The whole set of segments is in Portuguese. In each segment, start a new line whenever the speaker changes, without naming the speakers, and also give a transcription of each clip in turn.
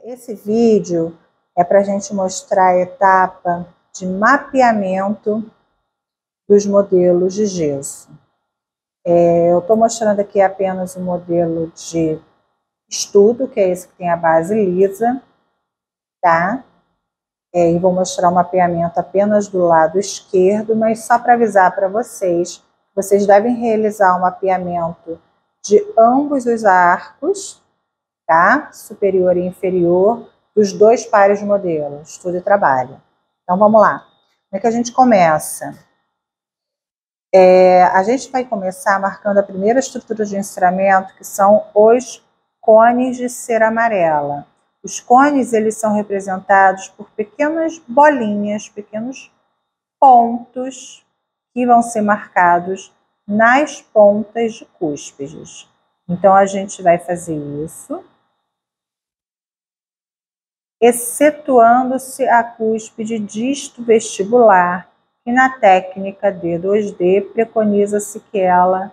Esse vídeo é para a gente mostrar a etapa de mapeamento dos modelos de gesso. Eu estou mostrando aqui apenas o modelo de estudo, que é esse que tem a base lisa, tá? E vou mostrar o mapeamento apenas do lado esquerdo, mas só para avisar para vocês, vocês devem realizar o mapeamento de ambos os arcos, tá? Superior e inferior, dos dois pares de modelos, estudo e trabalho. Então, vamos lá. Como é que a gente começa? A gente vai começar marcando a primeira estrutura de enceramento, que são os cones de cera amarela. Os cones, eles são representados por pequenas bolinhas, pequenos pontos que vão ser marcados nas pontas de cúspides. Então, a gente vai fazer isso, excetuando-se a cúspide disto vestibular, que na técnica D2D preconiza-se que ela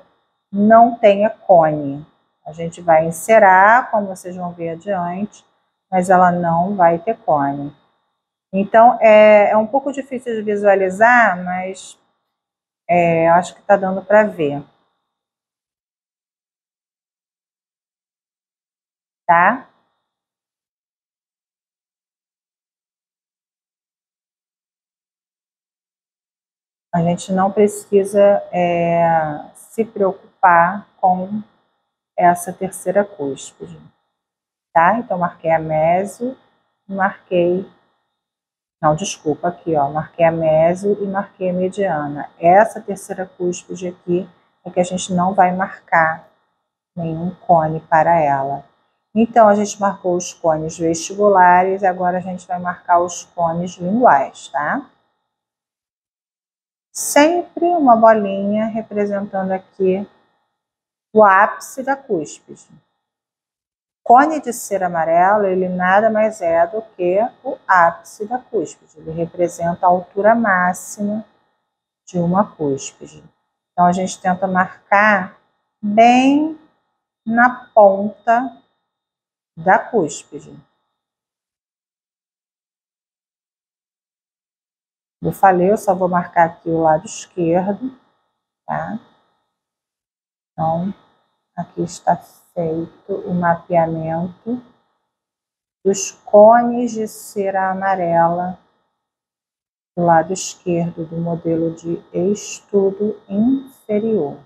não tenha cone. A gente vai encerar, como vocês vão ver adiante, mas ela não vai ter cone. Então, é um pouco difícil de visualizar, mas acho que está dando para ver. Tá? A gente não precisa se preocupar com essa terceira cúspide, tá? Então, marquei a meso, marquei... Não, desculpa, aqui, ó, marquei a meso e marquei a mediana. Essa terceira cúspide aqui é que a gente não vai marcar nenhum cone para ela. Então, a gente marcou os cones vestibulares, agora a gente vai marcar os cones linguais, tá? Sempre uma bolinha representando aqui o ápice da cúspide. Cone de cera amarelo, ele nada mais é do que o ápice da cúspide. Ele representa a altura máxima de uma cúspide. Então, a gente tenta marcar bem na ponta da cúspide. Eu falei, eu só vou marcar aqui o lado esquerdo, tá? Então, aqui está feito o mapeamento dos cones de cera amarela do lado esquerdo do modelo de estudo inferior.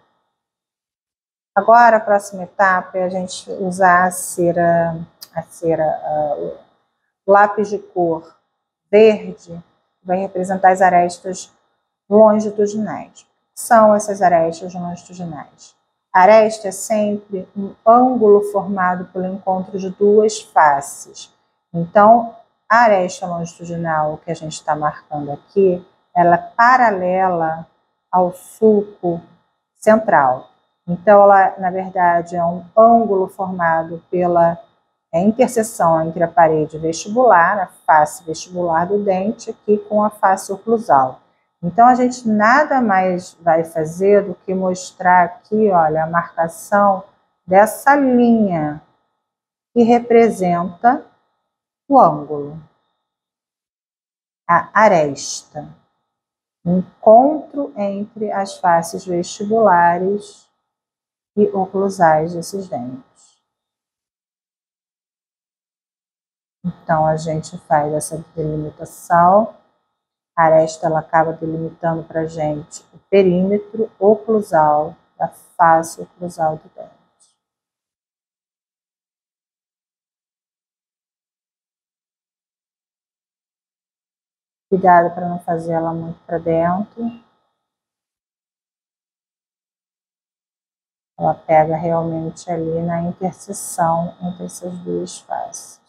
Agora, a próxima etapa é a gente usar o lápis de cor verde, que vai representar as arestas longitudinais. São essas arestas longitudinais. A aresta é sempre um ângulo formado pelo encontro de duas faces. Então, a aresta longitudinal que a gente está marcando aqui, ela é paralela ao sulco central. Então, ela, na verdade, é um ângulo formado pela interseção entre a parede vestibular, a face vestibular do dente, aqui com a face oclusal. Então, a gente nada mais vai fazer do que mostrar aqui, olha, a marcação dessa linha que representa o ângulo, a aresta, o encontro entre as faces vestibulares e oclusais desses dentes. Então, a gente faz essa delimitação. A aresta ela acaba delimitando para a gente o perímetro oclusal da face oclusal do dente. Cuidado para não fazer ela muito para dentro. Ela pega realmente ali na interseção entre essas duas faces.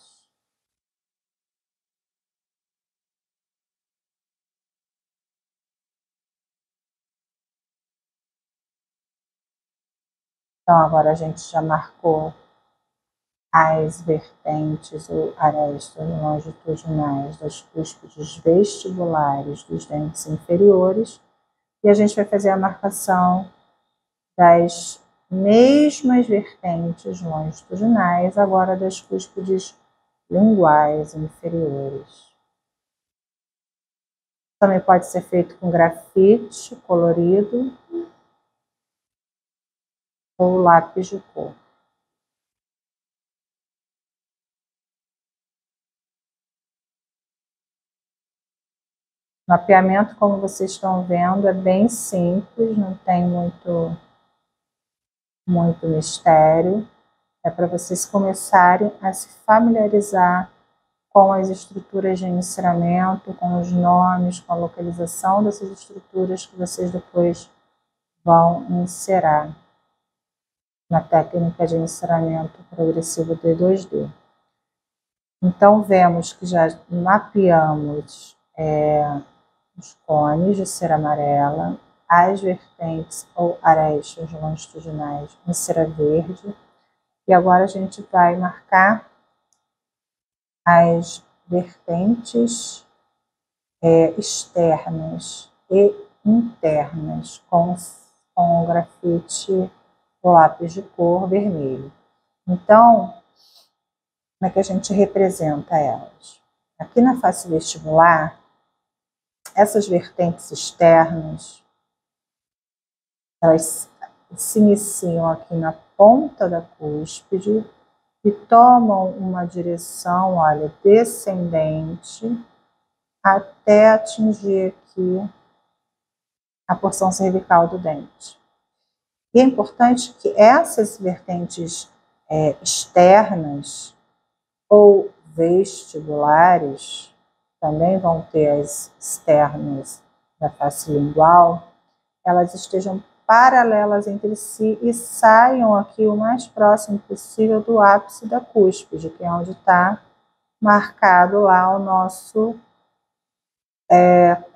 Então, agora a gente já marcou as vertentes ou arestas longitudinais das cúspides vestibulares dos dentes inferiores. E a gente vai fazer a marcação das mesmas vertentes longitudinais, agora das cúspides linguais inferiores. Também pode ser feito com grafite colorido ou lápis de cor. O mapeamento, como vocês estão vendo, é bem simples, não tem muito mistério. É para vocês começarem a se familiarizar com as estruturas de ensinamento, com os nomes, com a localização dessas estruturas que vocês depois vão inserir na técnica de ensinamento progressivo de 2D. Então, vemos que já mapeamos os cones de cera amarela, as vertentes ou arestas longitudinais em cera verde, e agora a gente vai marcar as vertentes externas e internas com grafite ou lápis de cor vermelho. Então, como é que a gente representa elas? Aqui na face vestibular, essas vertentes externas, elas se iniciam aqui na ponta da cúspide e tomam uma direção, olha, descendente até atingir aqui a porção cervical do dente. E é importante que essas vertentes externas ou vestibulares, também vão ter as externas da face lingual, elas estejam paralelas entre si e saiam aqui o mais próximo possível do ápice da cúspide, que é onde está marcado lá o nosso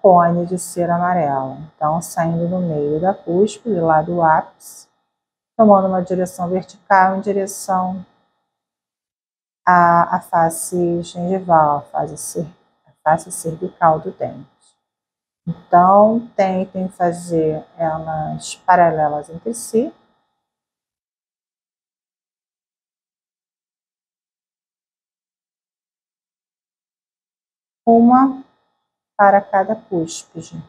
cone de cera amarela. Então, saindo no meio da cúspide, lá do ápice, tomando uma direção vertical em direção à face gengival, a face cervical do dente. Então, tentem fazer elas paralelas entre si. Uma para cada cúspide.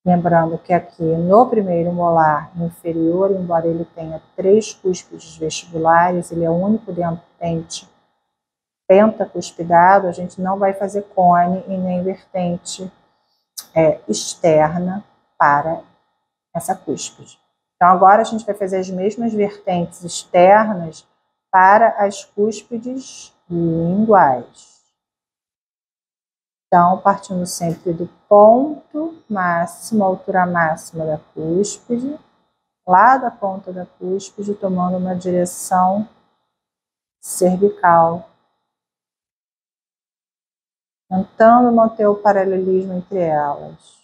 Lembrando que aqui no primeiro molar inferior, embora ele tenha 3 cúspides vestibulares, ele é o único dente pentacuspidado, a gente não vai fazer cone e nem vertente externa para essa cúspide. Então, agora a gente vai fazer as mesmas vertentes externas para as cúspides linguais. Então, partindo sempre do ponto máximo, altura máxima da cúspide, lá da ponta da cúspide, tomando uma direção cervical, tentando manter o paralelismo entre elas.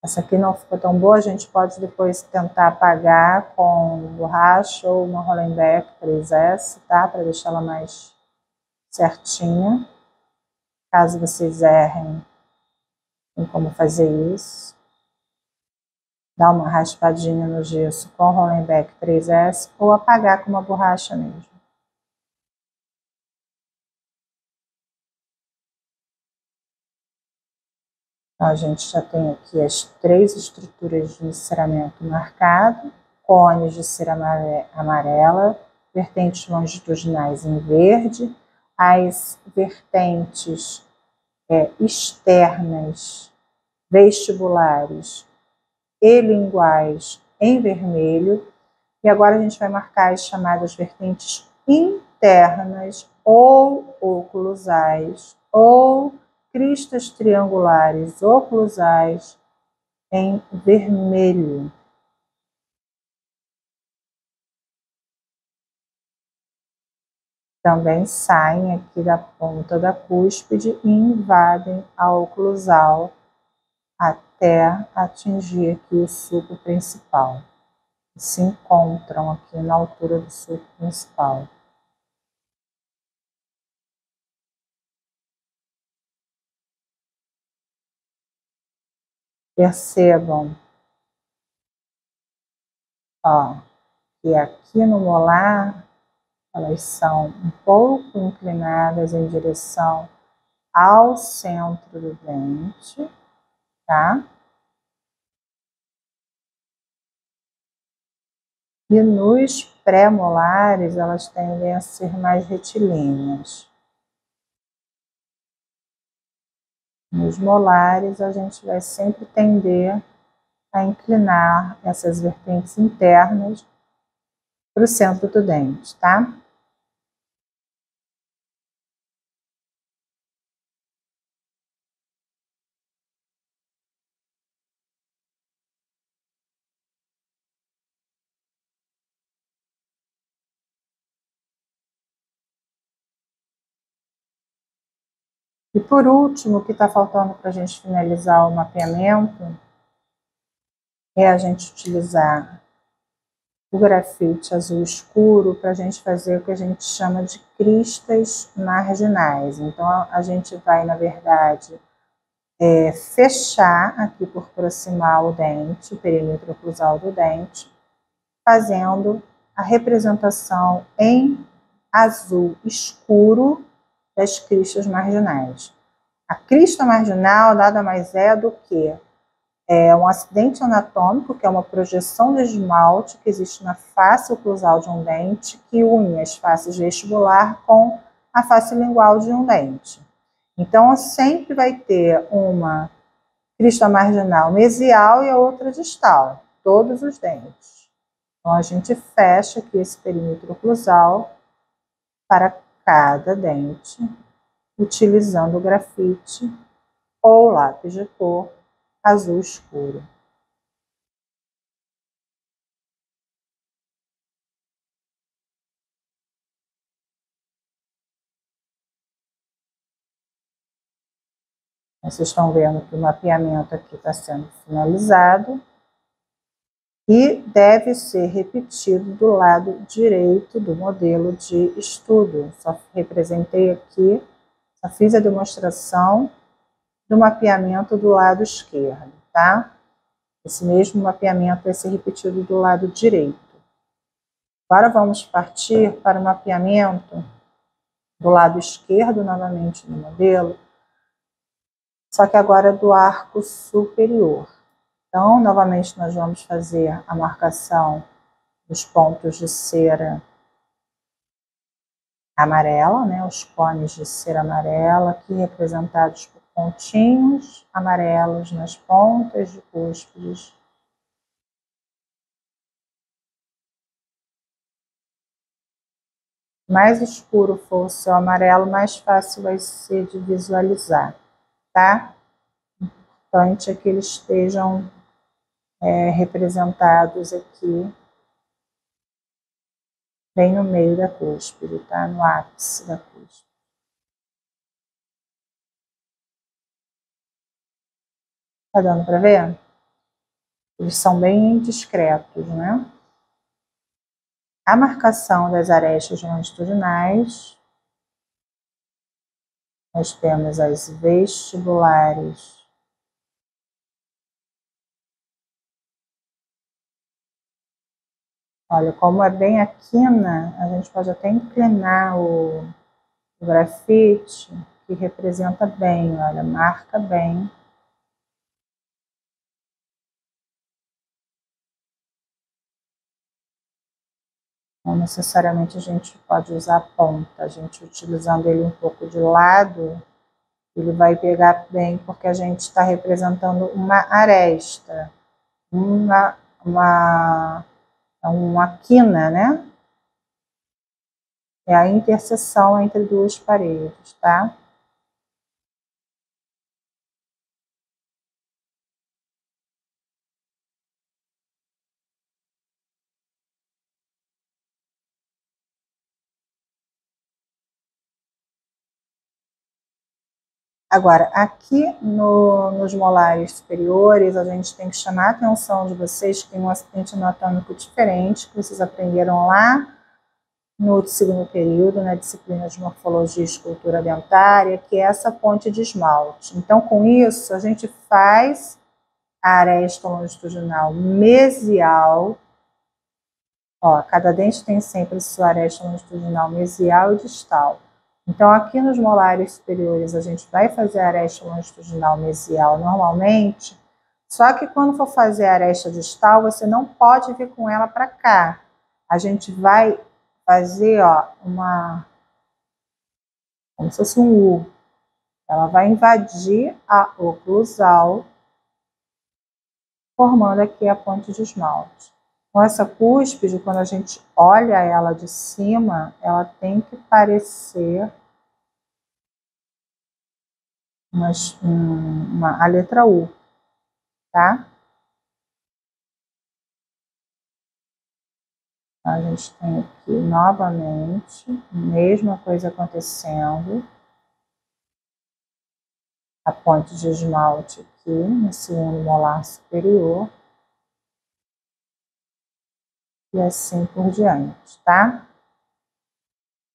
Essa aqui não ficou tão boa, a gente pode depois tentar apagar com borracha ou uma Hollenbeck 3S, tá? Para deixar ela mais certinha. Caso vocês errem, tem como fazer isso. Dá uma raspadinha no gesso com Hollenbeck 3S ou apagar com uma borracha mesmo. Então, a gente já tem aqui as 3 estruturas de enceramento marcado, cones de cera amarela, vertentes longitudinais em verde, as vertentes externas, vestibulares e linguais em vermelho. E agora a gente vai marcar as chamadas vertentes internas ou oclusais ou cristas triangulares oclusais em vermelho. Também saem aqui da ponta da cúspide e invadem a oclusal até atingir aqui o sulco principal. Se encontram aqui na altura do sulco principal. Percebam, ó, que aqui no molar elas são um pouco inclinadas em direção ao centro do dente, tá? E nos pré-molares elas tendem a ser mais retilíneas. Nos molares a gente vai sempre tender a inclinar essas vertentes internas para o centro do dente, tá? E por último, o que está faltando para a gente finalizar o mapeamento é a gente utilizar o grafite azul escuro para a gente fazer o que a gente chama de cristas marginais. Então, a gente vai, na verdade, fechar aqui por proximal o dente, o perímetro oclusal do dente, fazendo a representação em azul escuro das cristas marginais. A crista marginal nada mais é do que um acidente anatômico, que é uma projeção de esmalte que existe na face oclusal de um dente, que une as faces vestibular com a face lingual de um dente. Então, sempre vai ter uma crista marginal mesial e a outra distal, todos os dentes. Então, a gente fecha aqui esse perímetro oclusal para cada dente, utilizando o grafite ou lápis de cor azul escuro. Vocês estão vendo que o mapeamento aqui está sendo finalizado e deve ser repetido do lado direito do modelo de estudo. Só representei aqui, só fiz a demonstração do mapeamento do lado esquerdo, tá? Esse mesmo mapeamento vai ser repetido do lado direito. Agora vamos partir para o mapeamento do lado esquerdo, novamente no modelo, só que agora do arco superior. Então, novamente, nós vamos fazer a marcação dos pontos de cera amarela, né, os cones de cera amarela, aqui representados por pontinhos amarelos nas pontas de cúspides. Mais escuro for o seu amarelo, mais fácil vai ser de visualizar, tá? O importante é que eles estejam representados aqui, bem no meio da cúspide, tá? No ápice da cúspide. Tá dando para ver? Eles são bem discretos, né? A marcação das arestas longitudinais, nós temos as vestibulares. Olha, como é bem a quina, a gente pode até inclinar o grafite, que representa bem, olha, marca bem. Não necessariamente a gente pode usar a ponta, a gente utilizando ele um pouco de lado, ele vai pegar bem, porque a gente está representando uma aresta, uma quina, né? É a interseção entre duas paredes, tá? Agora, aqui nos molares superiores, a gente tem que chamar a atenção de vocês que tem um acidente anatômico diferente, que vocês aprenderam lá no segundo período, na disciplina de morfologia e escultura dentária, que é essa ponte de esmalte. Então, com isso, a gente faz a aresta longitudinal mesial. Ó, cada dente tem sempre sua aresta longitudinal mesial e distal. Então, aqui nos molares superiores, a gente vai fazer a aresta longitudinal mesial normalmente, só que quando for fazer a aresta distal, você não pode vir com ela para cá. A gente vai fazer, ó, como se fosse um U. Ela vai invadir a oclusal, formando aqui a ponte de esmalte. Com essa cúspide, quando a gente olha ela de cima, ela tem que parecer a letra U, tá? A gente tem aqui novamente, mesma coisa acontecendo. A ponte de esmalte aqui, no segundo molar superior. E assim por diante, tá?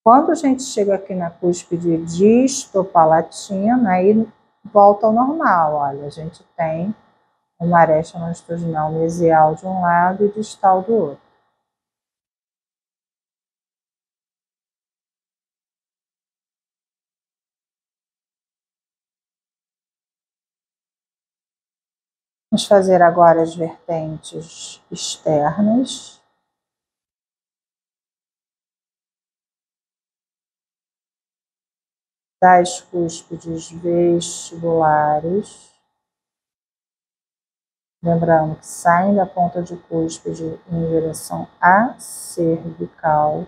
Quando a gente chega aqui na cúspide distopalatina, aí volta ao normal, olha, a gente tem uma aresta longitudinal mesial de um lado e distal do outro. Vamos fazer agora as vertentes externas. Das cúspides vestibulares. Lembrando que saem da ponta de cúspide em direção à cervical.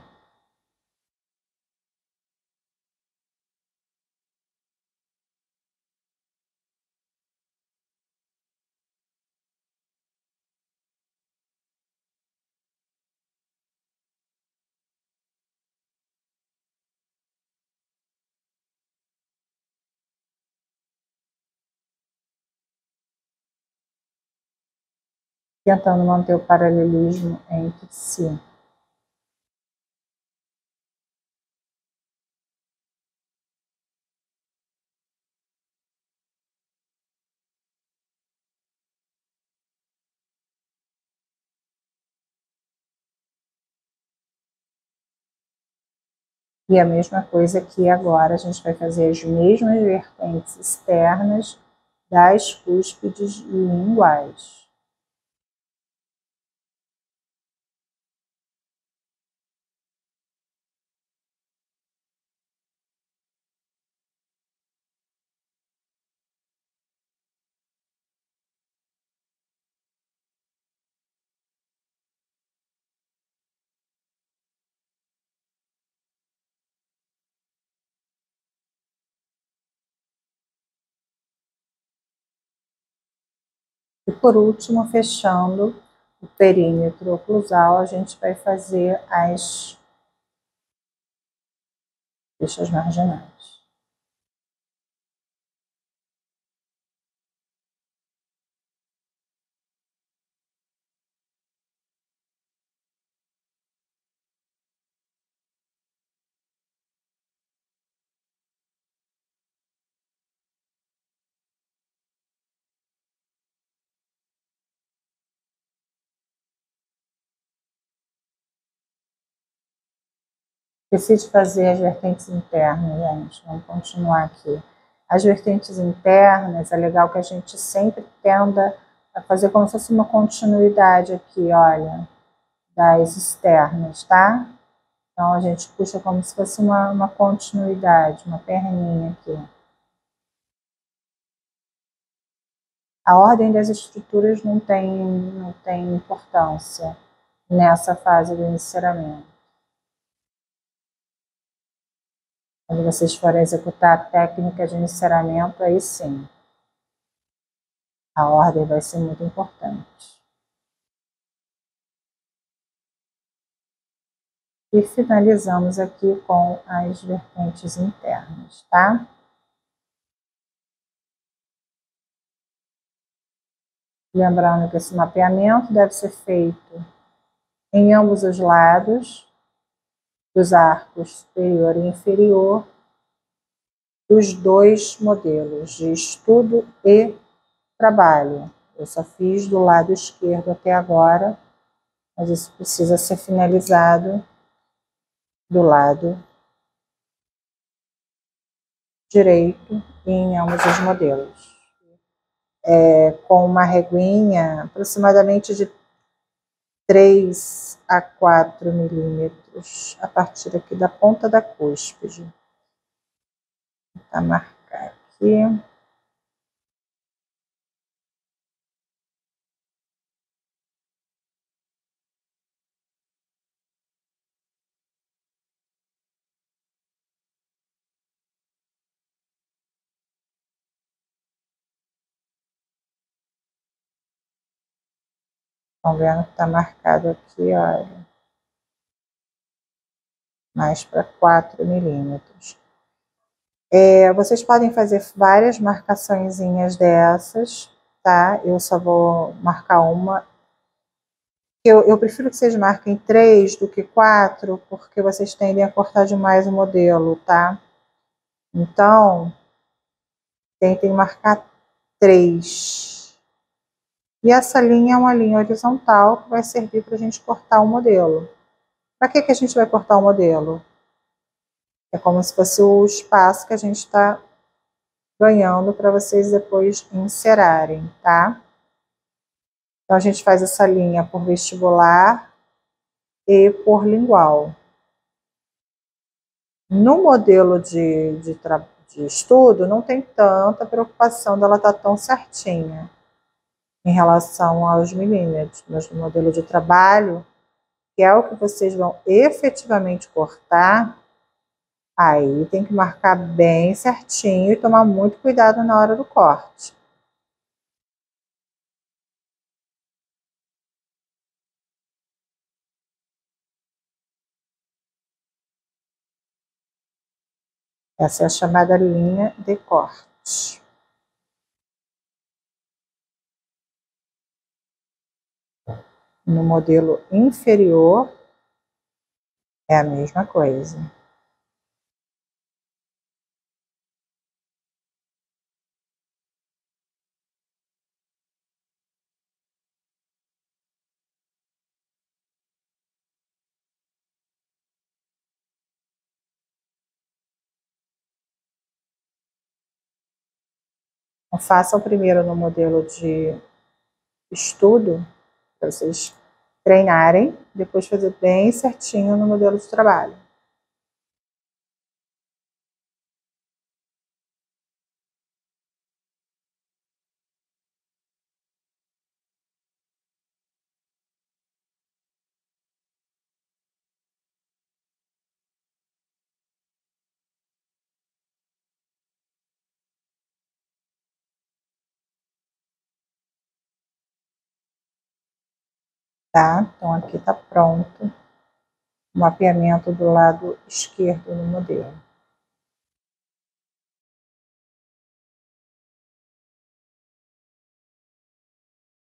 Tentando manter o paralelismo entre si. E a mesma coisa aqui agora, a gente vai fazer as mesmas vertentes externas das cúspides linguais. E por último, fechando o perímetro oclusal, a gente vai fazer as fechas marginais. Esqueci de fazer as vertentes internas, gente. Vamos continuar aqui. As vertentes internas, é legal que a gente sempre tenda a fazer como se fosse uma continuidade aqui, olha, das externas, tá? Então, a gente puxa como se fosse uma continuidade, uma perninha aqui. A ordem das estruturas não tem importância nessa fase do enceramento. Quando vocês forem executar a técnica de enceramento, aí sim, a ordem vai ser muito importante. E finalizamos aqui com as vertentes internas, tá? Lembrando que esse mapeamento deve ser feito em ambos os lados dos arcos superior e inferior dos dois modelos de estudo e trabalho. Eu só fiz do lado esquerdo até agora, mas isso precisa ser finalizado do lado direito em ambos os modelos. Com uma reguinha aproximadamente de 3 a 4 milímetros a partir aqui da ponta da cúspide. Vou tentar marcar aqui. Estão vendo que está marcado aqui, olha, mais para 4 milímetros. Vocês podem fazer várias marcaçõezinhas dessas, tá? Eu só vou marcar uma. Eu prefiro que vocês marquem 3 do que 4, porque vocês tendem a cortar demais o modelo, tá? Então, tentem marcar 3. E essa linha é uma linha horizontal que vai servir para a gente cortar o modelo. Para que a gente vai cortar o modelo? É como se fosse o espaço que a gente está ganhando para vocês depois encerarem, tá? Então, a gente faz essa linha por vestibular e por lingual. No modelo de estudo, não tem tanta preocupação dela estar tão certinha em relação aos milímetros, mas no modelo de trabalho, que é o que vocês vão efetivamente cortar, aí tem que marcar bem certinho e tomar muito cuidado na hora do corte. Essa é a chamada linha de corte. No modelo inferior, é a mesma coisa. Então, façam primeiro no modelo de estudo, para vocês treinarem, depois fazer bem certinho no modelo de trabalho. Tá? Então, aqui está pronto o mapeamento do lado esquerdo do modelo.